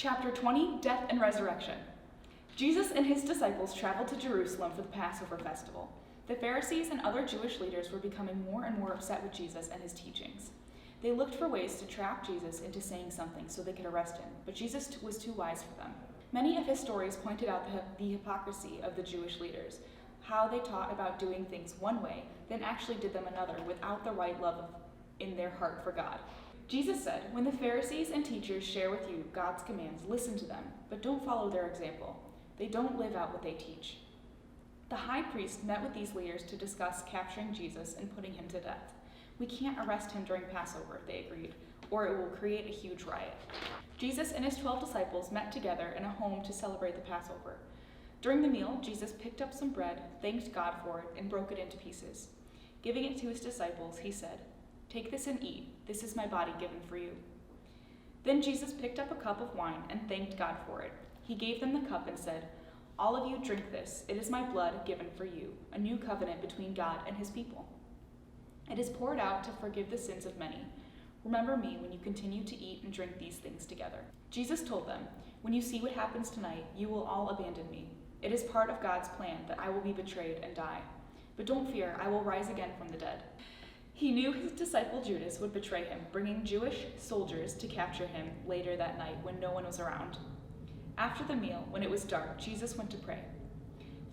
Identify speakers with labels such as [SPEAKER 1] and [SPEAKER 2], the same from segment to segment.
[SPEAKER 1] Chapter 20, Death and Resurrection. Jesus and his disciples traveled to Jerusalem for the Passover festival. The Pharisees and other Jewish leaders were becoming more and more upset with Jesus and his teachings. They looked for ways to trap Jesus into saying something so they could arrest him, but Jesus was too wise for them. Many of his stories pointed out the hypocrisy of the Jewish leaders, how they taught about doing things one way, then actually did them another without the right love in their heart for God. Jesus said, "When the Pharisees and teachers share with you God's commands, listen to them, but don't follow their example. They don't live out what they teach." The high priest met with these leaders to discuss capturing Jesus and putting him to death. "We can't arrest him during Passover," they agreed, "or it will create a huge riot." Jesus and his 12 disciples met together in a home to celebrate the Passover. During the meal, Jesus picked up some bread, thanked God for it, and broke it into pieces. Giving it to his disciples, he said, "Take this and eat. This is my body given for you." Then Jesus picked up a cup of wine and thanked God for it. He gave them the cup and said, "All of you drink this. It is my blood given for you, a new covenant between God and his people. It is poured out to forgive the sins of many. Remember me when you continue to eat and drink these things together." Jesus told them, "When you see what happens tonight, you will all abandon me. It is part of God's plan that I will be betrayed and die. But don't fear, I will rise again from the dead." He knew his disciple Judas would betray him, bringing Jewish soldiers to capture him later that night when no one was around. After the meal, when it was dark, Jesus went to pray.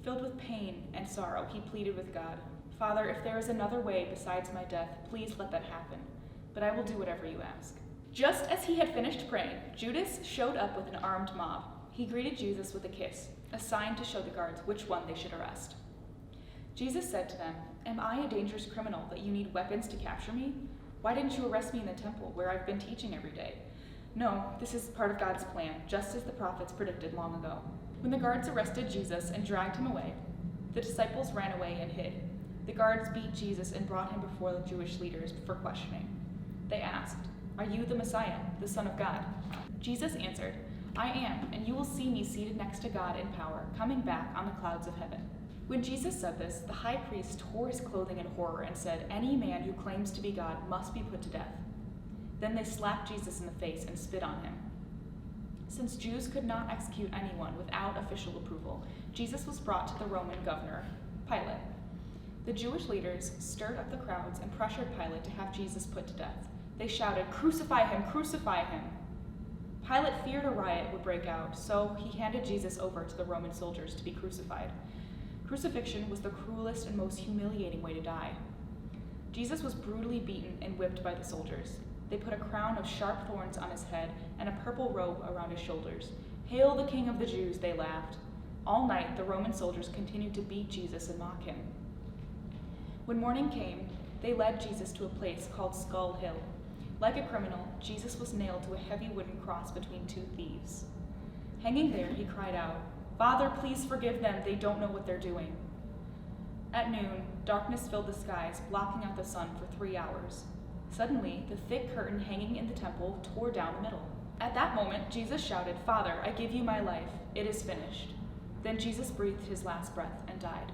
[SPEAKER 1] Filled with pain and sorrow, he pleaded with God, "Father, if there is another way besides my death, please let that happen. But I will do whatever you ask." Just as he had finished praying, Judas showed up with an armed mob. He greeted Jesus with a kiss, a sign to show the guards which one they should arrest. Jesus said to them, "Am I a dangerous criminal that you need weapons to capture me? Why didn't you arrest me in the temple where I've been teaching every day? No, this is part of God's plan, just as the prophets predicted long ago." When the guards arrested Jesus and dragged him away, the disciples ran away and hid. The guards beat Jesus and brought him before the Jewish leaders for questioning. They asked, "Are you the Messiah, the Son of God?" Jesus answered, "I am, and you will see me seated next to God in power, coming back on the clouds of heaven." When Jesus said this, the high priest tore his clothing in horror and said, "Any man who claims to be God must be put to death." Then they slapped Jesus in the face and spit on him. Since Jews could not execute anyone without official approval, Jesus was brought to the Roman governor, Pilate. The Jewish leaders stirred up the crowds and pressured Pilate to have Jesus put to death. They shouted, "Crucify him! Crucify him!" Pilate feared a riot would break out, so he handed Jesus over to the Roman soldiers to be crucified. Crucifixion was the cruelest and most humiliating way to die. Jesus was brutally beaten and whipped by the soldiers. They put a crown of sharp thorns on his head and a purple robe around his shoulders. "Hail the King of the Jews," they laughed. All night, the Roman soldiers continued to beat Jesus and mock him. When morning came, they led Jesus to a place called Skull Hill. Like a criminal, Jesus was nailed to a heavy wooden cross between two thieves. Hanging there, he cried out, "Father, please forgive them. They don't know what they're doing." At noon, darkness filled the skies, blocking out the sun for 3 hours. Suddenly, the thick curtain hanging in the temple tore down the middle. At that moment, Jesus shouted, "Father, I give you my life. It is finished." Then Jesus breathed his last breath and died.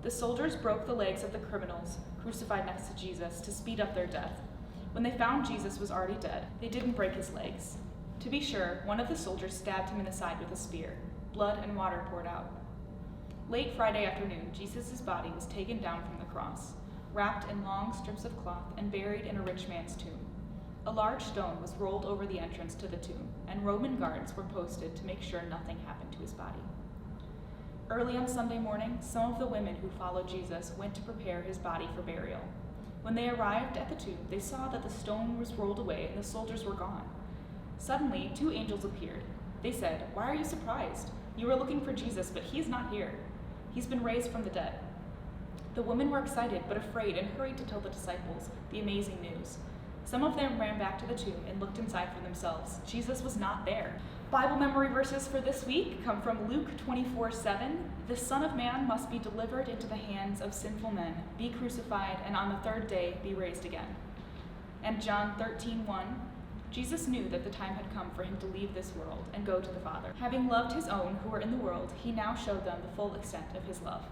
[SPEAKER 1] The soldiers broke the legs of the criminals crucified next to Jesus to speed up their death. When they found Jesus was already dead, they didn't break his legs. To be sure, one of the soldiers stabbed him in the side with a spear. Blood and water poured out. Late Friday afternoon, Jesus' body was taken down from the cross, wrapped in long strips of cloth and buried in a rich man's tomb. A large stone was rolled over the entrance to the tomb, and Roman guards were posted to make sure nothing happened to his body. Early on Sunday morning, some of the women who followed Jesus went to prepare his body for burial. When they arrived at the tomb, they saw that the stone was rolled away and the soldiers were gone. Suddenly, 2 angels appeared. They said, "Why are you surprised? You were looking for Jesus, but he is not here. He's been raised from the dead." The women were excited but afraid and hurried to tell the disciples the amazing news. Some of them ran back to the tomb and looked inside for themselves. Jesus was not there. Bible memory verses for this week come from Luke 24:7. "The Son of Man must be delivered into the hands of sinful men, be crucified, and on the 3rd day be raised again." And John 13:1. Jesus knew that the time had come for him to leave this world and go to the Father. Having loved his own who were in the world, he now showed them the full extent of his love.